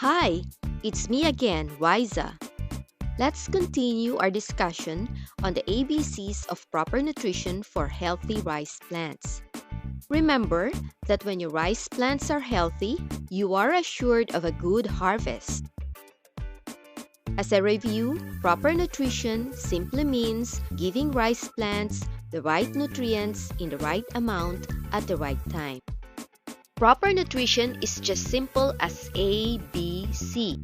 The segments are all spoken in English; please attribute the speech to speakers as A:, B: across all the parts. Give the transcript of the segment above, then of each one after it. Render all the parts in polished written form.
A: Hi, it's me again, Ryza. Let's continue our discussion on the ABCs of proper nutrition for healthy rice plants. Remember that when your rice plants are healthy, you are assured of a good harvest. As a review, proper nutrition simply means giving rice plants the right nutrients in the right amount at the right time. Proper nutrition is just simple as A, B, C.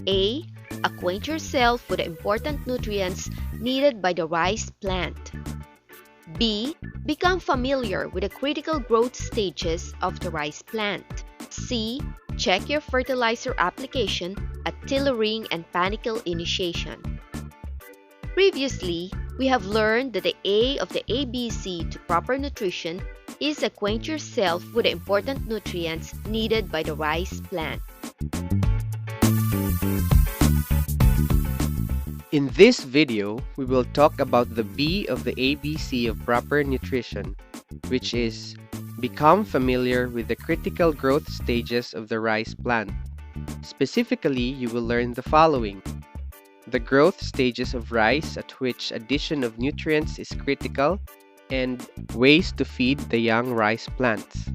A: A. Acquaint yourself with the important nutrients needed by the rice plant. B. Become familiar with the critical growth stages of the rice plant. C. Check your fertilizer application at tillering and panicle initiation. Previously, we have learned that the A of the ABC to proper nutrition is acquaint yourself with the important nutrients needed by the rice plant.
B: In this video, we will talk about the B of the ABC of proper nutrition, which is become familiar with the critical growth stages of the rice plant. Specifically, you will learn the following: the growth stages of rice at which addition of nutrients is critical, and ways to feed the young rice plants.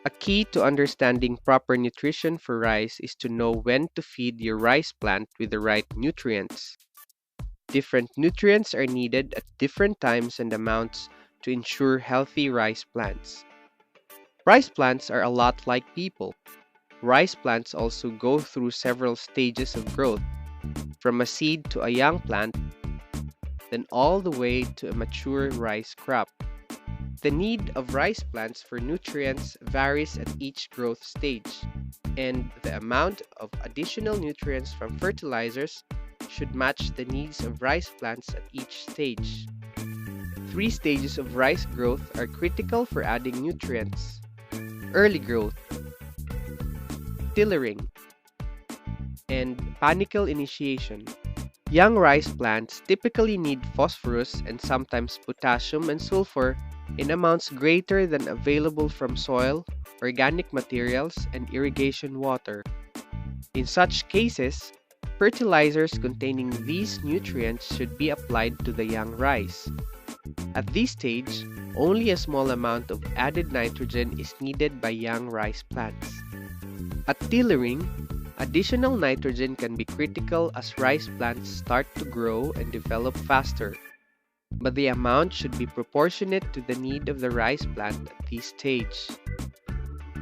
B: A key to understanding proper nutrition for rice is to know when to feed your rice plant with the right nutrients. Different nutrients are needed at different times and amounts to ensure healthy rice plants. Rice plants are a lot like people. Rice plants also go through several stages of growth, from a seed to a young plant, then all the way to a mature rice crop. The need of rice plants for nutrients varies at each growth stage, and the amount of additional nutrients from fertilizers should match the needs of rice plants at each stage. 3 stages of rice growth are critical for adding nutrients: early growth, tillering, and panicle initiation. Young rice plants typically need phosphorus and sometimes potassium and sulfur in amounts greater than available from soil, organic materials, and irrigation water. In such cases, fertilizers containing these nutrients should be applied to the young rice. At this stage, only a small amount of added nitrogen is needed by young rice plants. At tillering, additional nitrogen can be critical as rice plants start to grow and develop faster, but the amount should be proportionate to the need of the rice plant at this stage.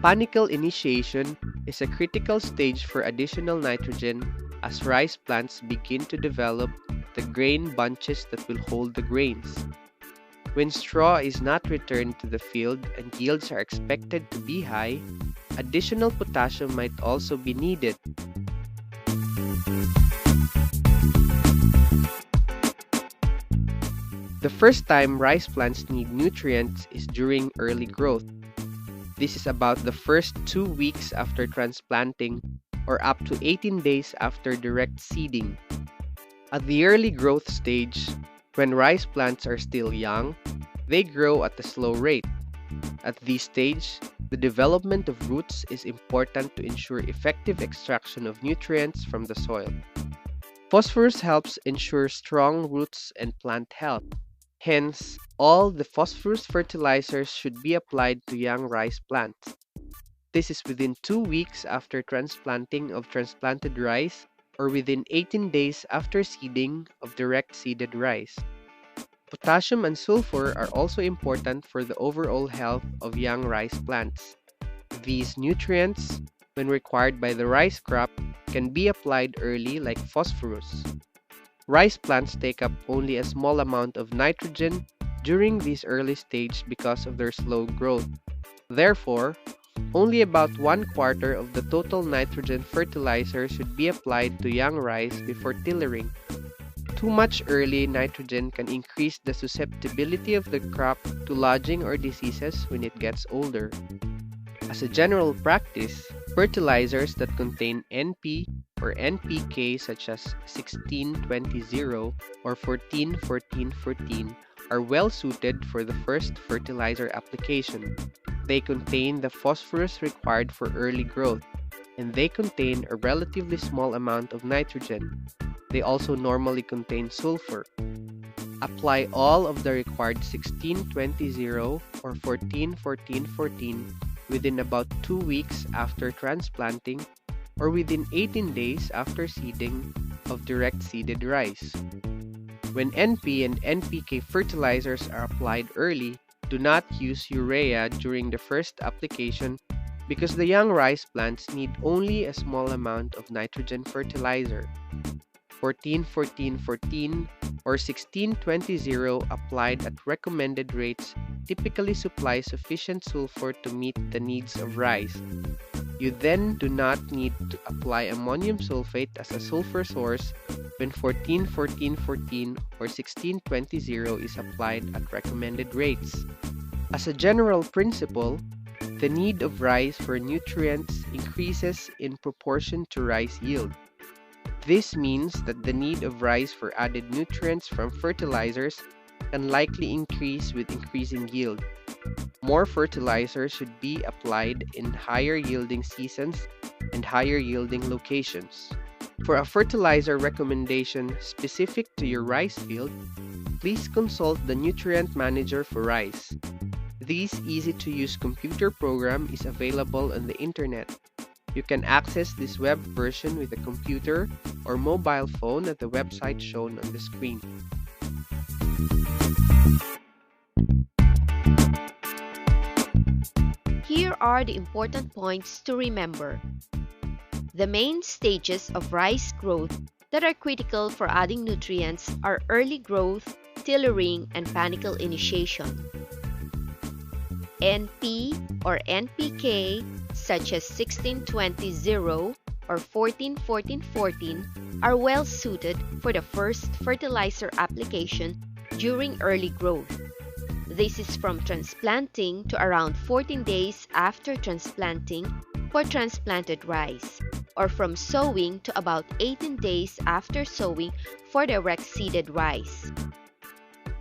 B: Panicle initiation is a critical stage for additional nitrogen as rice plants begin to develop the grain bunches that will hold the grains. When straw is not returned to the field and yields are expected to be high, additional potassium might also be needed. The first time rice plants need nutrients is during early growth. This is about the first 2 weeks after transplanting or up to 18 days after direct seeding. At the early growth stage, when rice plants are still young, they grow at a slow rate. At this stage, the development of roots is important to ensure effective extraction of nutrients from the soil. Phosphorus helps ensure strong roots and plant health. Hence, all the phosphorus fertilizers should be applied to young rice plants. This is within 2 weeks after transplanting of transplanted rice or within 18 days after seeding of direct seeded rice. Potassium and sulfur are also important for the overall health of young rice plants. These nutrients, when required by the rice crop, can be applied early like phosphorus. Rice plants take up only a small amount of nitrogen during this early stage because of their slow growth. Therefore, only about 1/4 of the total nitrogen fertilizer should be applied to young rice before tillering. Too much early nitrogen can increase the susceptibility of the crop to lodging or diseases when it gets older. As a general practice, fertilizers that contain NP or NPK such as 16-20-0 or 14-14-14 are well suited for the first fertilizer application. They contain the phosphorus required for early growth, and they contain a relatively small amount of nitrogen. They also normally contain sulfur. Apply all of the required 16-20-0 or 14-14-14 within about 2 weeks after transplanting or within 18 days after seeding of direct seeded rice. When NP and NPK fertilizers are applied early, do not use urea during the first application because the young rice plants need only a small amount of nitrogen fertilizer. 14-14-14 or 16-20-0 applied at recommended rates typically supply sufficient sulfur to meet the needs of rice. You then do not need to apply ammonium sulfate as a sulfur source when 14-14-14 or 16-20-0 is applied at recommended rates. As a general principle, the need of rice for nutrients increases in proportion to rice yield. This means that the need of rice for added nutrients from fertilizers can likely increase with increasing yield. More fertilizer should be applied in higher yielding seasons and higher yielding locations. For a fertilizer recommendation specific to your rice field, please consult the nutrient manager for rice. This easy-to-use computer program is available on the internet. You can access this web version with a computer or mobile phone at the website shown on the screen.
A: Here are the important points to remember. The main stages of rice growth that are critical for adding nutrients are early growth, tillering, and panicle initiation. NP or NPK such as 16-20-0 or 14-14-14 are well suited for the first fertilizer application during early growth. This is from transplanting to around 14 days after transplanting for transplanted rice, or from sowing to about 18 days after sowing for direct seeded rice.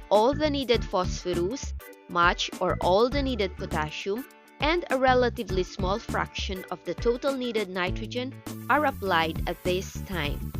A: All the needed phosphorus, much or all the needed potassium, and a relatively small fraction of the total needed nitrogen are applied at this time.